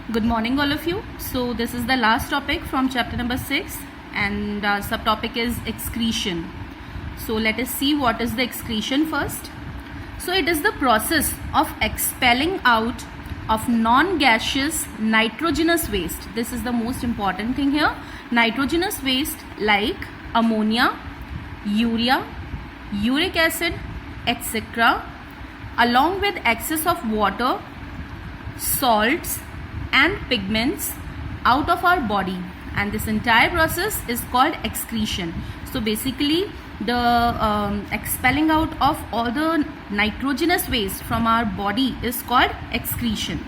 Good morning, all of you. So this is the last topic from chapter number 6, and our subtopic is excretion. So let us see what is the excretion first. So it is the process of expelling out of non-gaseous nitrogenous waste. This is the most important thing here. Nitrogenous waste like ammonia, urea, uric acid, etc., along with excess of water, salts and pigments out of our body, and this entire process is called excretion. So basically the expelling out of all the nitrogenous waste from our body is called excretion.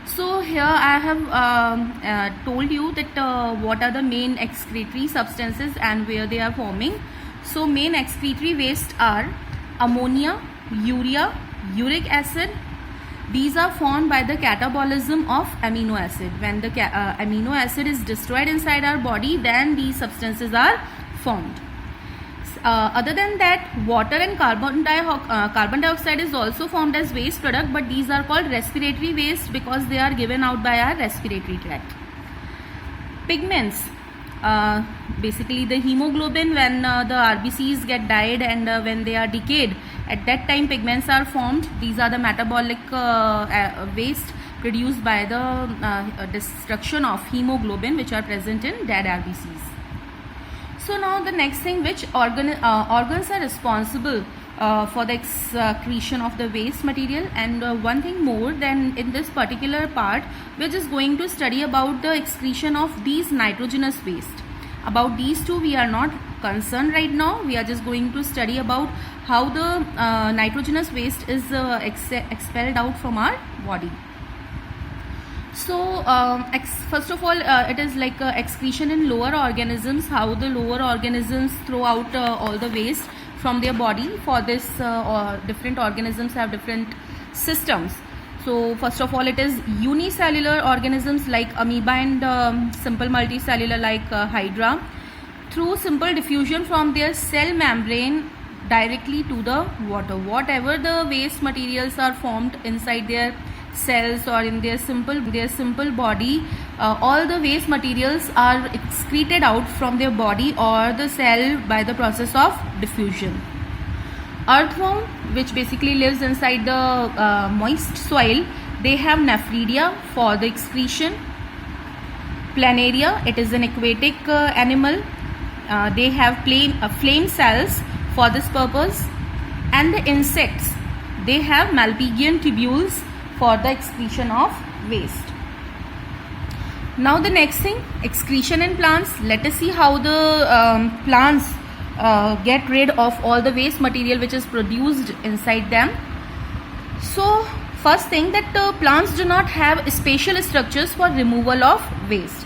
So here I have told you that what are the main excretory substances and where they are forming. So main excretory waste are ammonia, urea, uric acid. These are formed by the catabolism of amino acid. When the amino acid is destroyed inside our body, then these substances are formed. Other than that, water and carbon dioxide is also formed as waste product, but these are called respiratory waste because they are given out by our respiratory tract. Pigments, basically the hemoglobin, when the RBCs get dyed and when they are decayed, at that time pigments are formed. These are the metabolic waste produced by the destruction of hemoglobin which are present in dead RBCs. So now the next thing, which organs are responsible for the excretion of the waste material. And one thing more, then in this particular part we are just going to study about the excretion of these nitrogenous waste. About these two we are not concerned right now. We are just going to study about how the nitrogenous waste is expelled out from our body. So first of all, it is like excretion in lower organisms, how the lower organisms throw out all the waste from their body. For this, different organisms have different systems. So first of all, it is unicellular organisms like amoeba and simple multicellular like hydra. Through simple diffusion from their cell membrane directly to the water. Whatever the waste materials are formed inside their cells or in their simple body, all the waste materials are excreted out from their body or the cell by the process of diffusion. Earthworm, which basically lives inside the moist soil, they have nephridia for the excretion. Planaria, it is an aquatic animal. They have flame cells for this purpose. And the insects, they have Malpighian tubules for the excretion of waste. Now the next thing, excretion in plants. Let us see how the plants get rid of all the waste material which is produced inside them. So first thing, that plants do not have special structures for removal of waste.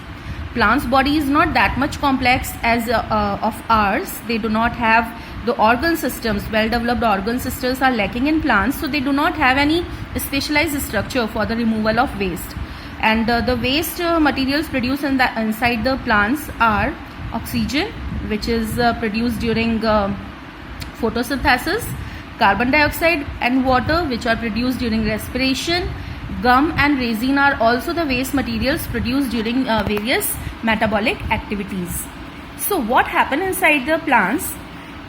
Plants' body is not that much complex as of ours. They do not have the organ systems, well-developed organ systems are lacking in plants, so they do not have any specialized structure for the removal of waste. And the waste materials produced inside the plants are oxygen, which is produced during photosynthesis, carbon dioxide and water, which are produced during respiration. Gum and resin are also the waste materials produced during various metabolic activities. So what happens inside the plants?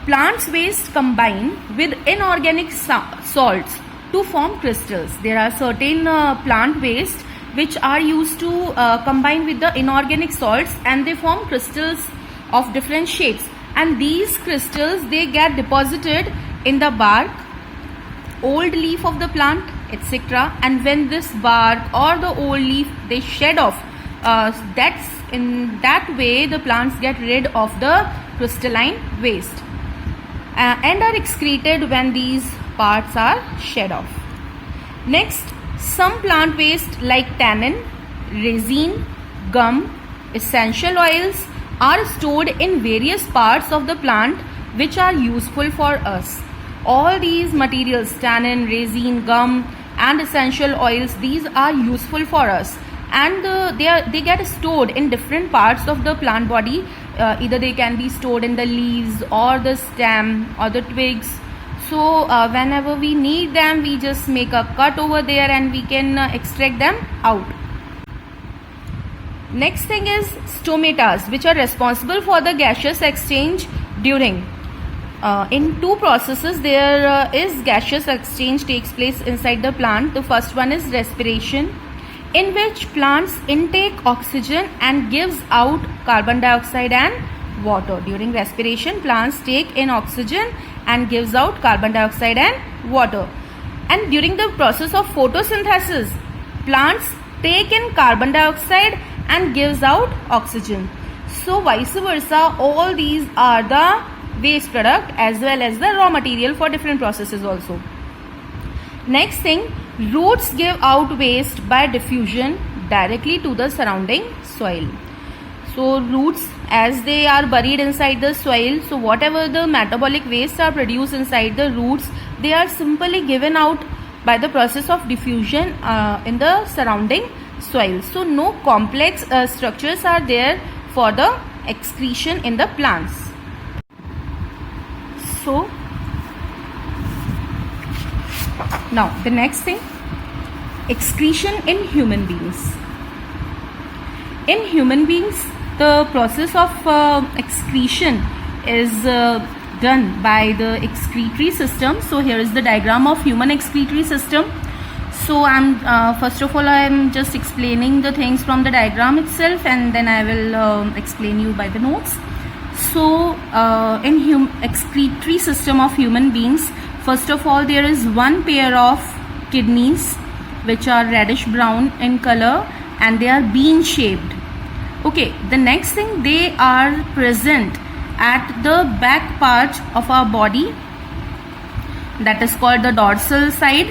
Plants waste combine with inorganic salts to form crystals. There are certain plant waste which are used to combine with the inorganic salts, and they form crystals of different shapes. And these crystals, they get deposited in the bark, old leaf of the plant, etc. And when this bark or the old leaf they shed off, that's in that way the plants get rid of the crystalline waste and are excreted when these parts are shed off. Next, some plant waste like tannin, resin, gum, essential oils are stored in various parts of the plant which are useful for us. All these materials, tannin, resin, gum and essential oils, these are useful for us, and they get stored in different parts of the plant body. Either they can be stored in the leaves or the stem or the twigs. So whenever we need them, we just make a cut over there and we can extract them out. Next thing is stomatas, which are responsible for the gaseous exchange during. In two processes, there is gaseous exchange takes place inside the plant. The first one is respiration, in which plants intake oxygen and gives out carbon dioxide and water. During respiration, plants take in oxygen and gives out carbon dioxide and water. And during the process of photosynthesis, plants take in carbon dioxide and gives out oxygen. So vice versa, all these are the waste product as well as the raw material for different processes also. Next thing, roots give out waste by diffusion directly to the surrounding soil. So roots, as they are buried inside the soil, so whatever the metabolic wastes are produced inside the roots, they are simply given out by the process of diffusion in the surrounding soil. So no complex structures are there for the excretion in the plants. So now the next thing, excretion in human beings. In human beings, the process of excretion is done by the excretory system. So here is the diagram of human excretory system. So first of all, I am just explaining the things from the diagram itself, and then I will explain you by the notes. So in excretory system of human beings, first of all, there is one pair of kidneys which are reddish brown in color and they are bean shaped. Okay, the next thing, they are present at the back part of our body, that is called the dorsal side,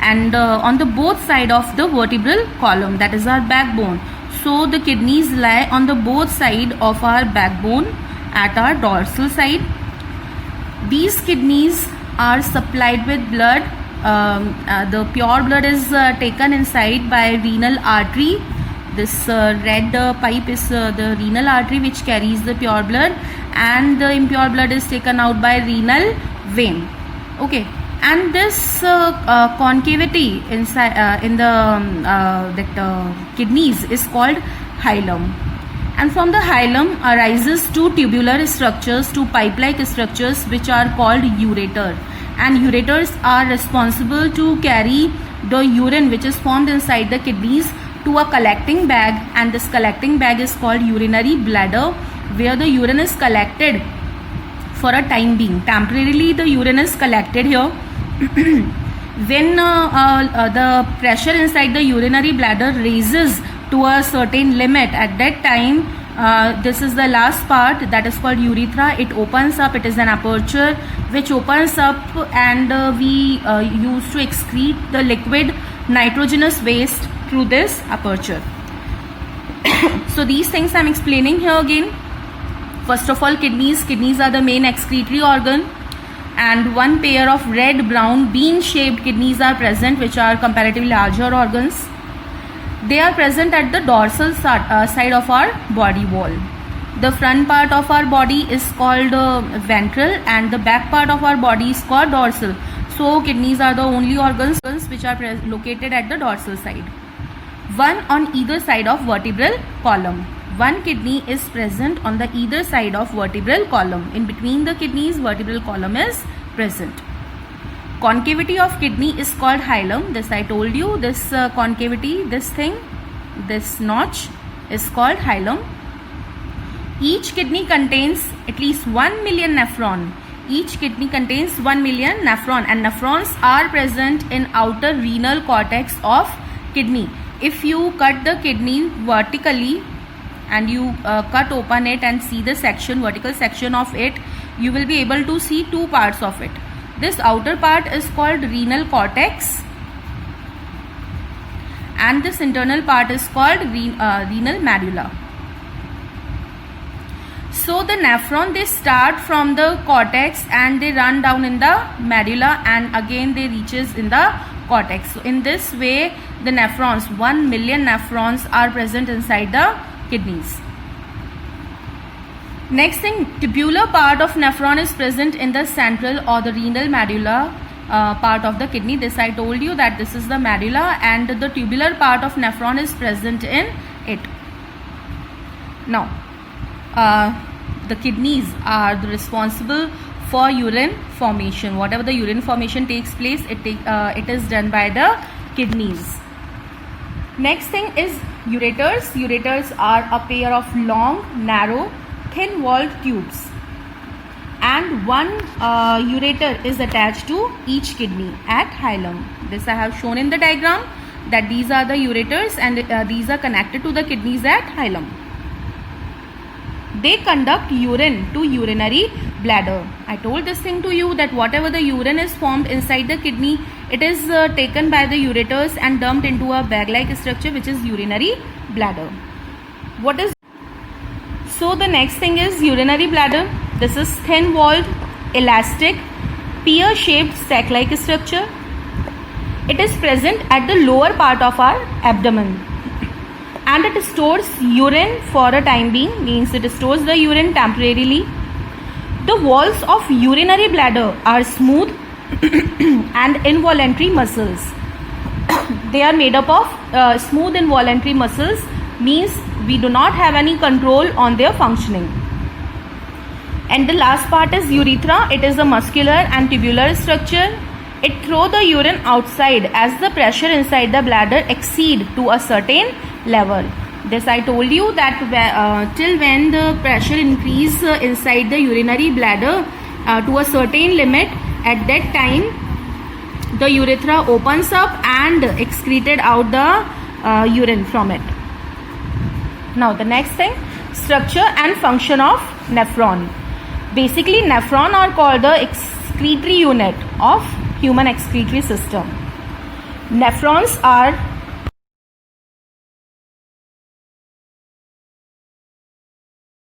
and on the both side of the vertebral column, that is our backbone. So the kidneys lie on the both side of our backbone at our dorsal side. These kidneys are supplied with blood. The pure blood is taken inside by renal artery. This red pipe is the renal artery which carries the pure blood, and the impure blood is taken out by renal vein. Okay, and this concavity inside in the kidneys is called hilum. And from the hilum arises two tubular structures, two pipe-like structures which are called ureter. And ureters are responsible to carry the urine which is formed inside the kidneys to a collecting bag, and this collecting bag is called urinary bladder, where the urine is collected for a time being. Temporarily the urine is collected here. When the pressure inside the urinary bladder raises to a certain limit, at that time this is the last part, that is called urethra. It opens up, it is an aperture which opens up, and we use to excrete the liquid nitrogenous waste through this aperture. So these things I am explaining here again. First of all, kidneys are the main excretory organ, and one pair of red brown bean shaped kidneys are present, which are comparatively larger organs. They are present at the dorsal side of our body wall. The front part of our body is called ventral, and the back part of our body is called dorsal. So kidneys are the only organs which are located at the dorsal side. One on either side of vertebral column. One kidney is present on the either side of vertebral column. In between the kidneys, vertebral column is present. Concavity of kidney is called hilum. This I told you, this concavity, this thing, this notch is called hilum. Each kidney contains at least 1 million nephron. Each kidney contains 1 million nephron, and nephrons are present in outer renal cortex of kidney. If you cut the kidney vertically and you cut open it and see the section, vertical section of it, you will be able to see two parts of it. This outer part is called renal cortex, and this internal part is called renal medulla. So the nephron, they start from the cortex and they run down in the medulla, and again they reaches in the cortex. So in this way, the nephrons, 1 million nephrons are present inside the kidneys. Next thing, tubular part of nephron is present in the central or the renal medulla part of the kidney. This I told you that this is the medulla, and the tubular part of nephron is present in it. Now, the kidneys are responsible for urine formation. Whatever the urine formation takes place, it is done by the kidneys. Next thing is ureters. Ureters are a pair of long, narrow, thin-walled tubes, and one ureter is attached to each kidney at hilum. This I have shown in the diagram, that these are the ureters, and these are connected to the kidneys at hilum. They conduct urine to urinary bladder. I told this thing to you, that whatever the urine is formed inside the kidney, it is taken by the ureters and dumped into a bag-like structure, which is urinary bladder. So the next thing is urinary bladder. This is thin-walled, elastic, pear-shaped sac-like structure. It is present at the lower part of our abdomen, and it stores urine for a time being, means it stores the urine temporarily. The walls of urinary bladder are smooth and involuntary muscles. They are made up of smooth involuntary muscles, means we do not have any control on their functioning. And the last part is urethra. It is a muscular and tubular structure. It throws the urine outside as the pressure inside the bladder exceed to a certain level. This I told you, that till when the pressure increase inside the urinary bladder to a certain limit, at that time the urethra opens up and excreted out the urine from it. Now the next thing, structure and function of nephron. Basically, nephron are called the excretory unit of human excretory system. Nephrons are